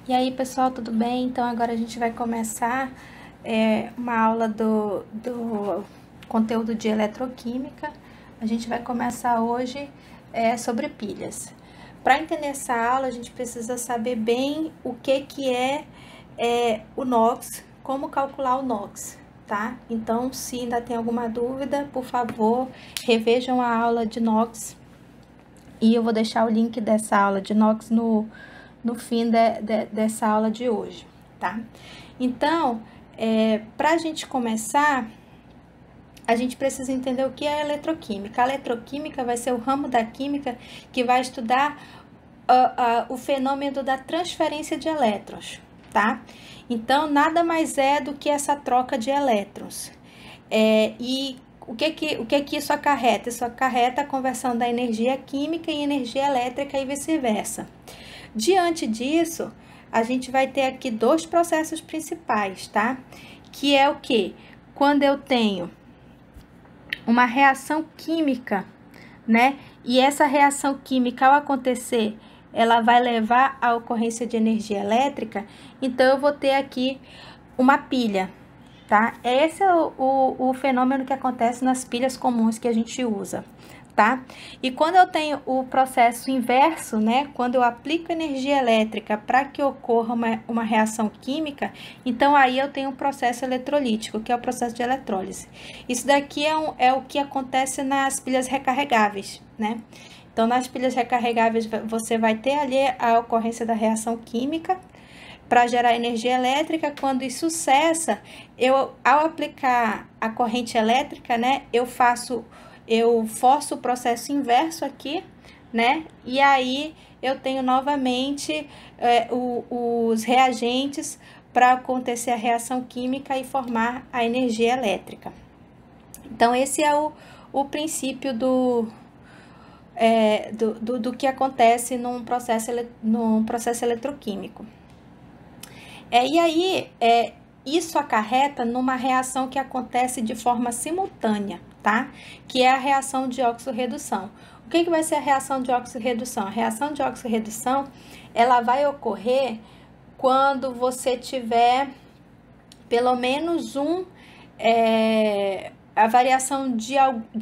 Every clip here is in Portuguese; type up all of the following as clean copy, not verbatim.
E aí, pessoal, tudo bem? Então, agora a gente vai começar uma aula do conteúdo de eletroquímica. A gente vai começar hoje sobre pilhas. Para entender essa aula, a gente precisa saber bem o que é o NOx, como calcular o NOx, tá? Então, se ainda tem alguma dúvida, por favor, revejam a aula de NOx. E eu vou deixar o link dessa aula de NOx no fim dessa aula de hoje, tá? Então, para a gente começar, a gente precisa entender o que é a eletroquímica. A eletroquímica vai ser o ramo da química que vai estudar o fenômeno da transferência de elétrons, tá? Então, nada mais é do que essa troca de elétrons. E o que isso acarreta? Isso acarreta a conversão da energia química em energia elétrica e vice-versa. Diante disso, a gente vai ter aqui dois processos principais, tá? Que é o quê? Quando eu tenho uma reação química, né? E essa reação química, ao acontecer, ela vai levar à ocorrência de energia elétrica, então eu vou ter aqui uma pilha, tá? Esse é o fenômeno que acontece nas pilhas comuns que a gente usa, tá? E quando eu tenho o processo inverso, né? Quando eu aplico energia elétrica para que ocorra uma reação química, então aí eu tenho um processo eletrolítico, que é o processo de eletrólise. Isso daqui é o que acontece nas pilhas recarregáveis, né? Então, nas pilhas recarregáveis, você vai ter ali a ocorrência da reação química para gerar energia elétrica. Quando isso cessa, ao aplicar a corrente elétrica, né, eu forço o processo inverso aqui, né, e aí eu tenho novamente os reagentes para acontecer a reação química e formar a energia elétrica. Então, esse é o princípio do que acontece num processo eletroquímico. E aí, isso acarreta numa reação que acontece de forma simultânea, tá? Que é a reação de oxirredução. O que vai ser a reação de oxirredução? A reação de oxirredução, ela vai ocorrer quando você tiver pelo menos a variação de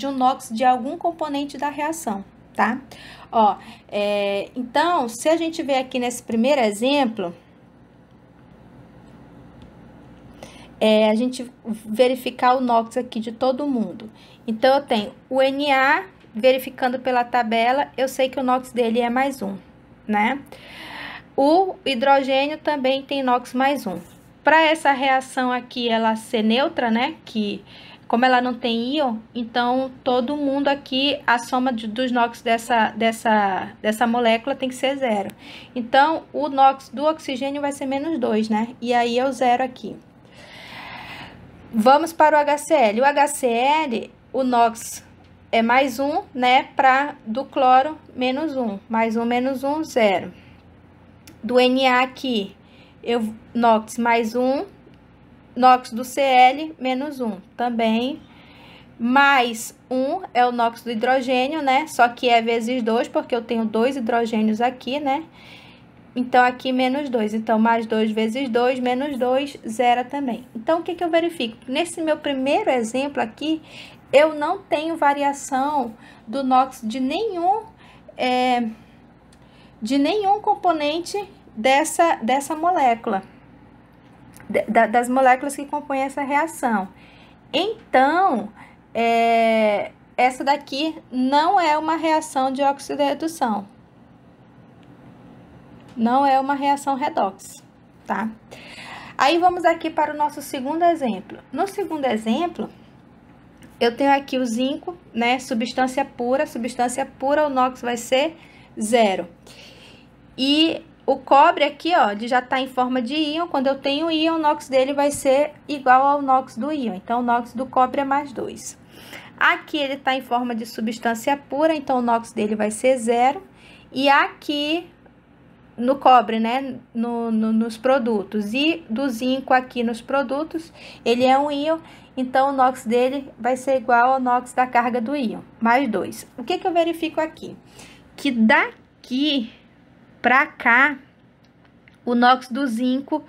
um NOx de algum componente da reação, tá? Então, se a gente ver aqui nesse primeiro exemplo, a gente verificar o NOx aqui de todo mundo. Então, eu tenho o Na, verificando pela tabela, eu sei que o NOx dele é mais 1, né? O hidrogênio também tem NOx mais 1. Para essa reação aqui, ela ser neutra, né? Que, como ela não tem íon, então, todo mundo aqui, a soma dos NOx dessa molécula tem que ser 0. Então, o NOx do oxigênio vai ser menos 2, né? E aí, é o 0 aqui. Vamos para o HCl. O HCl, o NOx é mais 1, né? Do cloro, menos 1. Mais 1, menos 1, 0. Do Na aqui, NOx mais 1. NOx do Cl, menos 1. Também, mais 1 é o NOx do hidrogênio, né? Só que é vezes 2, porque eu tenho 2 hidrogênios aqui, né? Então, aqui, menos 2. Então, mais 2 vezes 2, menos 2, 0 também. Então, o que eu verifico? Nesse meu primeiro exemplo aqui, eu não tenho variação do NOx de nenhum componente dessa molécula, das moléculas que compõem essa reação. Então, essa daqui não é uma reação de oxirredução. Não é uma reação redox, tá? Aí, vamos aqui para o nosso segundo exemplo. No segundo exemplo, eu tenho aqui o zinco, né? Substância pura, o NOx vai ser 0. E o cobre aqui, ó, já tá em forma de íon. Quando eu tenho íon, o NOx dele vai ser igual ao NOx do íon. Então, o NOx do cobre é mais 2. Aqui, ele tá em forma de substância pura, então, o NOx dele vai ser 0. E aqui, no cobre, né, nos produtos, e do zinco aqui nos produtos, ele é um íon, então o NOx dele vai ser igual ao NOx da carga do íon, mais 2. O que eu verifico aqui? Que daqui para cá, O NOx do zinco,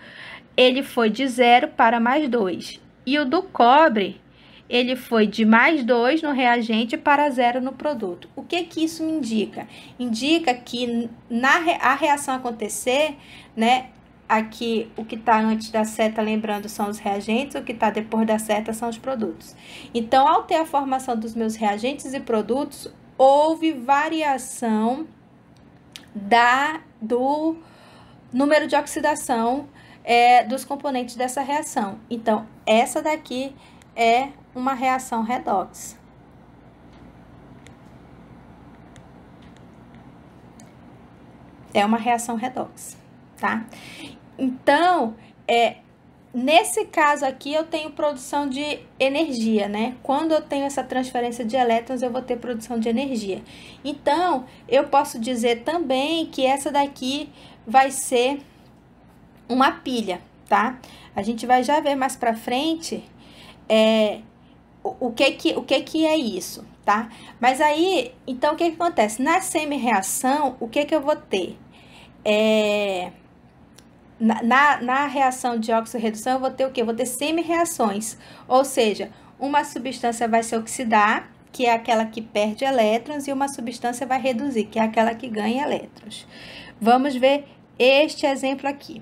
ele foi de 0 para mais 2. E o do cobre, ele foi de mais 2 no reagente para 0 no produto. O que que isso me indica? Indica que a reação acontecer, né? Aqui, o que está antes da seta, lembrando, são os reagentes, o que está depois da seta são os produtos. Então, ao ter a formação dos meus reagentes e produtos, houve variação do número de oxidação dos componentes dessa reação. Então, essa daqui é uma reação redox. É uma reação redox, tá? Então, nesse caso aqui, eu tenho produção de energia, né? Quando eu tenho essa transferência de elétrons, eu vou ter produção de energia. Então, eu posso dizer também que essa daqui vai ser uma pilha, tá? A gente vai já ver mais pra frente o que é isso, tá? Mas aí, então, o que acontece? Na semi-reação, o que eu vou ter? Na reação de óxido-redução, eu vou ter o quê? Eu vou ter semi-reações, ou seja, uma substância vai se oxidar, que é aquela que perde elétrons, e uma substância vai reduzir, que é aquela que ganha elétrons. Vamos ver este exemplo aqui.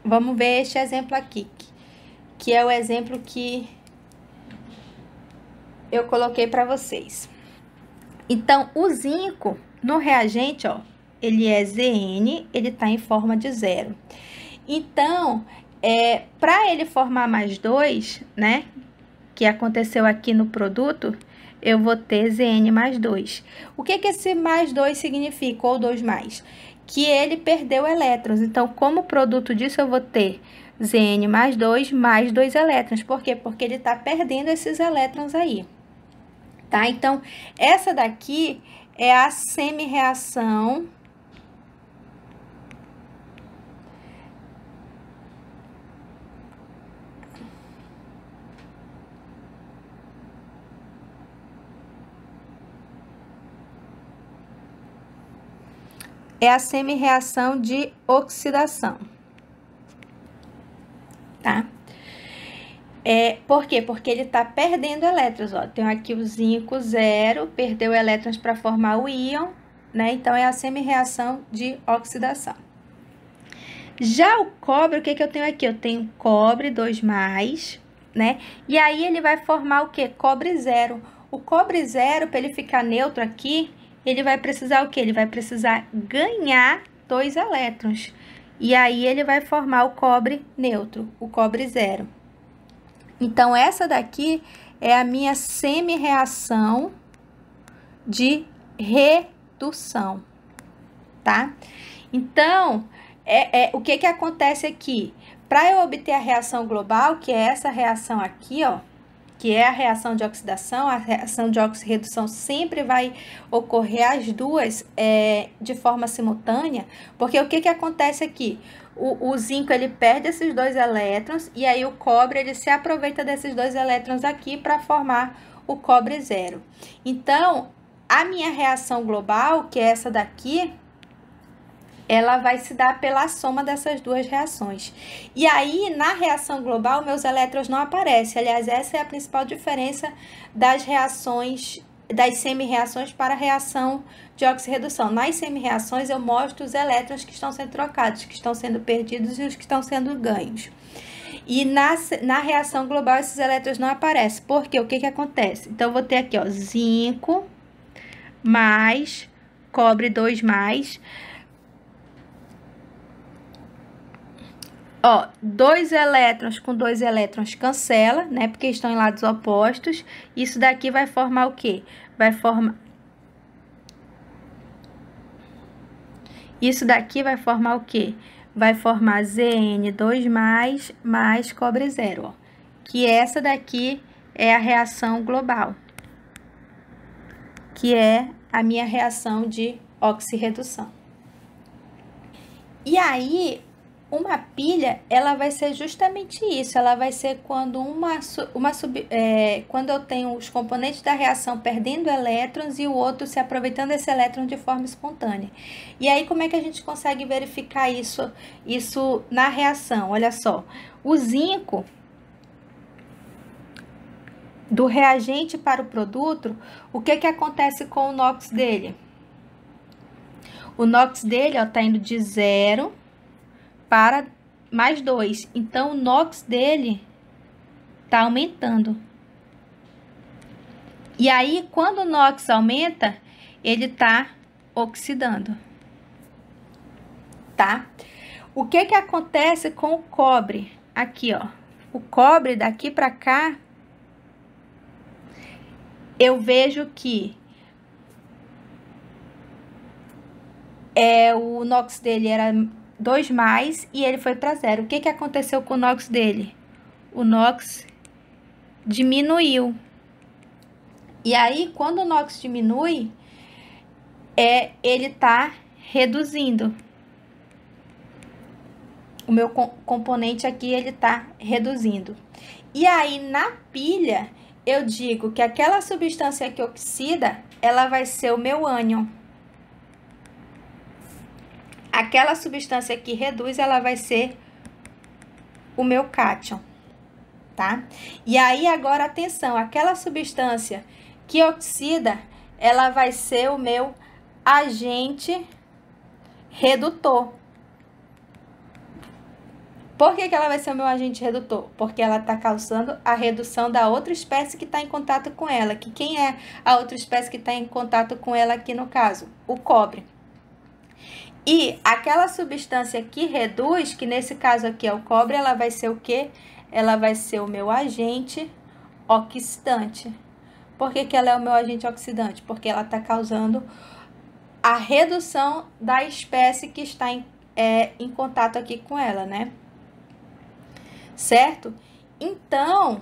Vamos ver este exemplo aqui, que é o exemplo que eu coloquei para vocês. Então, o zinco, no reagente, ó, ele é Zn, ele tá em forma de 0. Então, para ele formar mais 2, né, que aconteceu aqui no produto, eu vou ter Zn mais 2. O que esse mais 2 significa, ou 2 mais? Que ele perdeu elétrons. Então, como produto disso, eu vou ter Zn mais 2 elétrons. Por quê? Porque ele está perdendo esses elétrons aí. Tá? Então, essa daqui é a semi-reação de oxidação, tá? Por quê? Porque ele tá perdendo elétrons, ó. Tem aqui o zinco 0, perdeu elétrons para formar o íon, né? Então, é a semi-reação de oxidação. Já o cobre, o que eu tenho aqui? Eu tenho cobre 2+, né? E aí, ele vai formar o quê? Cobre 0. O cobre 0, para ele ficar neutro aqui, ele vai precisar o quê? Ele vai precisar ganhar 2 elétrons. E aí, ele vai formar o cobre neutro, o cobre 0. Então, essa daqui é a minha semi-reação de redução, tá? Então, o que acontece aqui? Para eu obter a reação global, que é essa reação aqui, ó, que é a reação de oxidação, a reação de oxirredução sempre vai ocorrer as duas de forma simultânea, porque o que acontece aqui? O zinco, ele perde esses 2 elétrons, e aí o cobre, ele se aproveita desses 2 elétrons aqui para formar o cobre 0. Então, a minha reação global, que é essa daqui, ela vai se dar pela soma dessas duas reações. E aí, na reação global, meus elétrons não aparecem. Aliás, essa é a principal diferença das reações, das semi-reações para a reação de oxirredução. Nas semi-reações, eu mostro os elétrons que estão sendo trocados, que estão sendo perdidos e os que estão sendo ganhos. E na reação global, esses elétrons não aparecem. Por quê? O que acontece? Então, eu vou ter aqui, ó, zinco mais cobre 2+. Ó, 2 elétrons com 2 elétrons cancela, né? Porque estão em lados opostos. Isso daqui vai formar o quê? Isso daqui vai formar o quê? Vai formar Zn2+ mais cobre 0, ó. Que essa daqui é a reação global. Que é a minha reação de oxirredução. E aí, uma pilha, ela vai ser justamente isso, ela vai ser quando quando eu tenho os componentes da reação perdendo elétrons e o outro se aproveitando desse elétron de forma espontânea. E aí, como é que a gente consegue verificar isso na reação? Olha só, o zinco do reagente para o produto, o que acontece com o NOx dele? O NOx dele, ó, tá indo de 0 para mais 2. Então, o NOx dele tá aumentando. E aí, quando o NOx aumenta, ele tá oxidando. Tá? O que acontece com o cobre? Aqui, ó. O cobre daqui para cá, eu vejo que o NOx dele era 2 mais e ele foi para 0. O que aconteceu com o NOx dele? O NOx diminuiu. E aí, quando o NOx diminui, ele tá reduzindo. O meu componente aqui, ele tá reduzindo. E aí, na pilha, eu digo que aquela substância que oxida, ela vai ser o meu ânion. Aquela substância que reduz, ela vai ser o meu cátion, tá? E aí, agora, atenção, aquela substância que oxida, ela vai ser o meu agente redutor. Por que ela vai ser o meu agente redutor? Porque ela está causando a redução da outra espécie que está em contato com ela. Que quem é a outra espécie que está em contato com ela aqui no caso? O cobre. E aquela substância que reduz, que nesse caso aqui é o cobre, ela vai ser o quê? Ela vai ser o meu agente oxidante. Por que ela é o meu agente oxidante? Porque ela está causando a redução da espécie que está em contato aqui com ela, né? Certo? Então,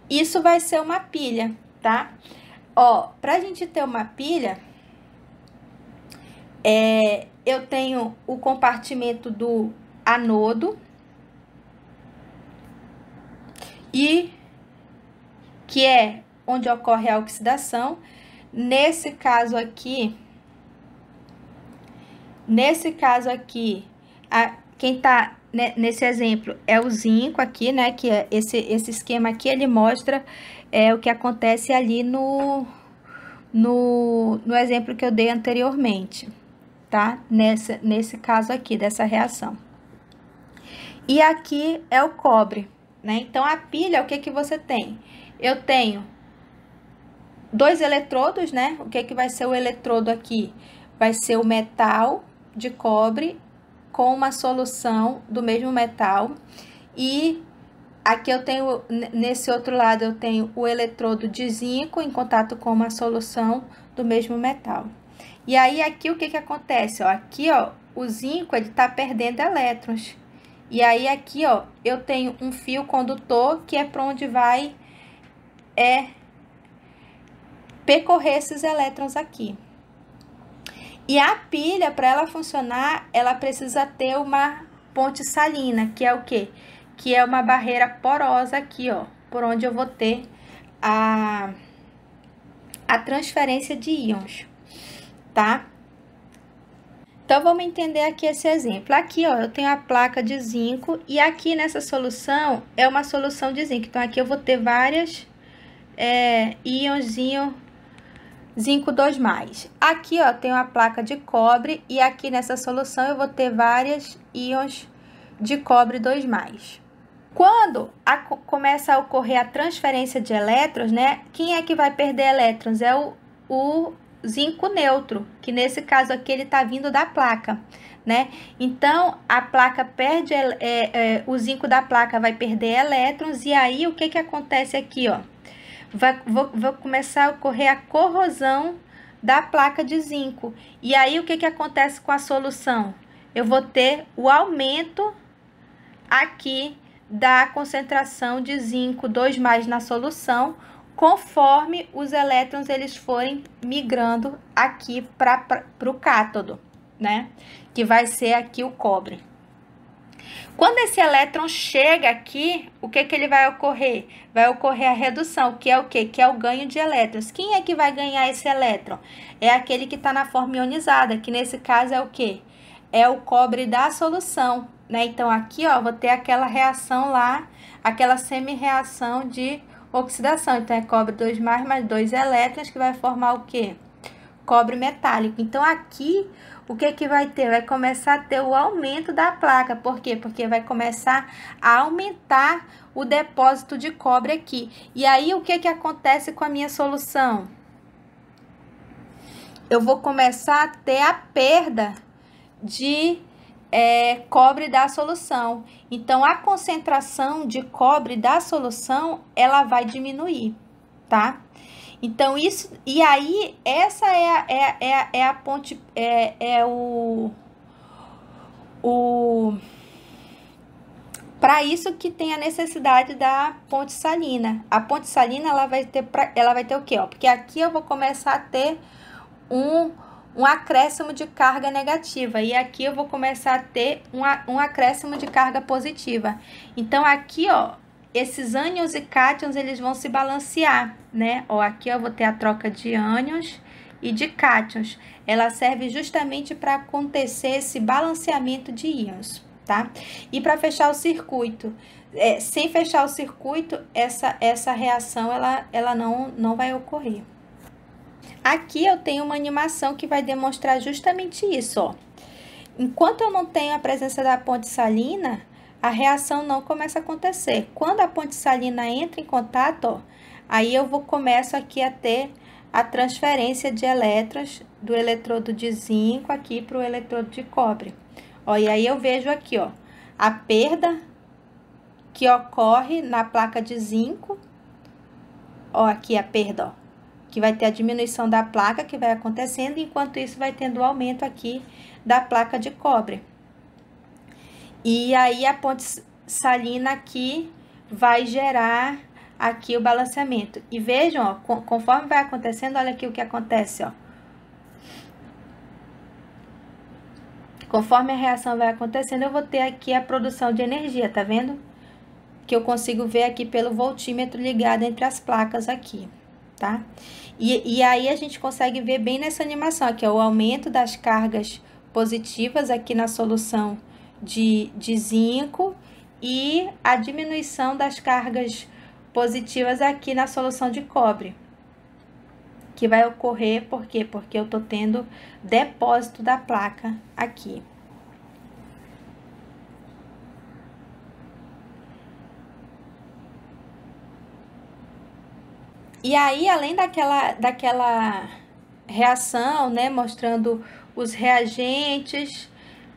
isso vai ser uma pilha, tá? Ó, pra gente ter uma pilha, eu tenho o compartimento do anodo e que é onde ocorre a oxidação. Nesse caso aqui, quem tá nesse exemplo é o zinco aqui, né? Que é esse esquema aqui, ele mostra o que acontece ali no exemplo que eu dei anteriormente, tá? Nesse caso aqui, dessa reação. E aqui é o cobre, né? Então, a pilha, o que você tem? Eu tenho 2 eletrodos, né? O que vai ser o eletrodo aqui? Vai ser o metal de cobre com uma solução do mesmo metal. E aqui eu tenho, nesse outro lado, eu tenho o eletrodo de zinco em contato com uma solução do mesmo metal. E aí, aqui, o que acontece? Ó, aqui, ó, o zinco, ele tá perdendo elétrons. E aí, aqui, ó, eu tenho um fio condutor que é para onde vai percorrer esses elétrons aqui. E a pilha, para ela funcionar, ela precisa ter uma ponte salina, que é o quê? Que é uma barreira porosa aqui, ó, por onde eu vou ter a transferência de íons, tá? Então, vamos entender aqui esse exemplo. Aqui, ó, eu tenho a placa de zinco e aqui nessa solução é uma solução de zinco. Então, aqui eu vou ter várias íonzinho zinco 2+. Aqui, ó, tenho a placa de cobre e aqui nessa solução eu vou ter várias íons de cobre 2+. Quando começa a ocorrer a transferência de elétrons, né? Quem é que vai perder elétrons? É o zinco neutro, que nesse caso aqui ele tá vindo da placa, né? Então, a placa perde, o zinco da placa vai perder elétrons e aí o que acontece aqui, ó? Vai começar a ocorrer a corrosão da placa de zinco. E aí, o que acontece com a solução? Eu vou ter o aumento aqui da concentração de zinco 2+ na solução, conforme os elétrons eles forem migrando aqui para o cátodo, né? Que vai ser aqui o cobre. Quando esse elétron chega aqui, o que ele vai ocorrer? Vai ocorrer a redução, que é o quê? Que é o ganho de elétrons. Quem é que vai ganhar esse elétron? É aquele que está na forma ionizada, que nesse caso é o quê? É o cobre da solução, né? Então, aqui, ó, vou ter aquela reação lá, aquela semi-reação de oxidação. Então, é cobre 2+, mais 2 elétrons, que vai formar o quê? Cobre metálico. Então, aqui, o que vai ter? Vai começar a ter o aumento da placa. Por quê? Porque vai começar a aumentar o depósito de cobre aqui. E aí, o que acontece com a minha solução? Eu vou começar a ter a perda de cobre da solução. Então, a concentração de cobre da solução, ela vai diminuir, tá? Então, isso... E aí, essa é a ponte... Para isso que tem a necessidade da ponte salina. A ponte salina, ela vai ter o quê? Ó, porque aqui eu vou começar a ter um acréscimo de carga negativa. E aqui eu vou começar a ter um acréscimo de carga positiva. Então, aqui, ó, esses ânions e cátions, eles vão se balancear, né? Ó, aqui eu vou ter a troca de ânions e de cátions. Ela serve justamente para acontecer esse balanceamento de íons, tá? E para fechar o circuito, sem fechar o circuito, essa reação, ela não vai ocorrer. Aqui eu tenho uma animação que vai demonstrar justamente isso, ó. Enquanto eu não tenho a presença da ponte salina, a reação não começa a acontecer. Quando a ponte salina entra em contato, ó, aí eu começo aqui a ter a transferência de elétrons do eletrodo de zinco aqui para o eletrodo de cobre. Ó, e aí eu vejo aqui, ó, a perda que ocorre na placa de zinco. Ó, aqui a perda, ó, que vai ter a diminuição da placa que vai acontecendo, enquanto isso vai tendo o aumento aqui da placa de cobre. E aí, a ponte salina aqui vai gerar aqui o balanceamento. E vejam, ó, conforme vai acontecendo, olha aqui o que acontece, ó. Conforme a reação vai acontecendo, eu vou ter aqui a produção de energia, tá vendo? Que eu consigo ver aqui pelo voltímetro ligado entre as placas aqui, tá? E aí, a gente consegue ver bem nessa animação aqui, ó, o aumento das cargas positivas aqui na solução de zinco e a diminuição das cargas positivas aqui na solução de cobre, que vai ocorrer, por quê? Porque eu tô tendo depósito da placa aqui. E aí, além daquela reação, né, mostrando os reagentes,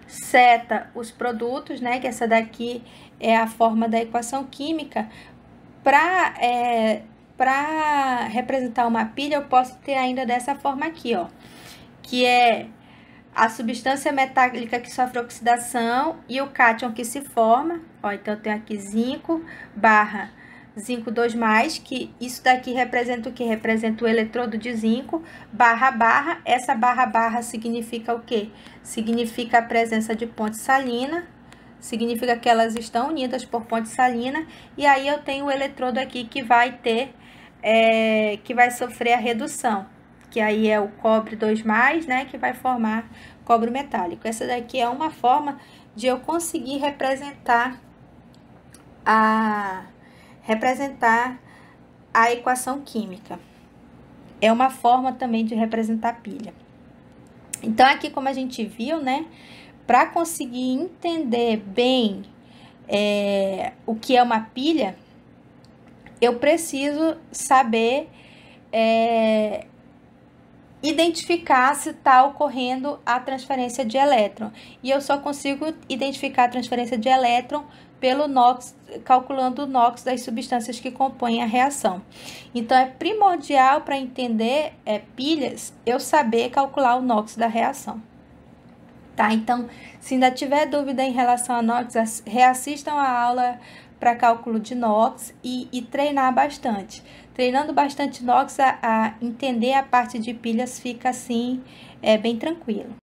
seta os produtos, né, que essa daqui é a forma da equação química. Para representar uma pilha, eu posso ter ainda dessa forma aqui, ó, que é a substância metálica que sofre oxidação e o cátion que se forma. Ó, então, eu tenho aqui zinco barra zinco 2+, que isso daqui representa o que? Representa o eletrodo de zinco, barra, essa barra significa o quê? Significa a presença de ponte salina, significa que elas estão unidas por ponte salina, e aí eu tenho o eletrodo aqui que vai ter, que vai sofrer a redução, que aí é o cobre 2+, né, que vai formar cobre metálico. Essa daqui é uma forma de eu conseguir representar a equação química. É uma forma também de representar pilha. Então, aqui como a gente viu, né, para conseguir entender bem o que é uma pilha, eu preciso saber identificar se está ocorrendo a transferência de elétron. E eu só consigo identificar a transferência de elétron pelo NOx, calculando o NOx das substâncias que compõem a reação. Então, é primordial para entender pilhas, eu saber calcular o NOx da reação. Tá? Então, se ainda tiver dúvida em relação a NOx, reassistam a aula para cálculo de NOx e treinar bastante. Treinando bastante NOx, a entender a parte de pilhas fica assim, bem tranquilo.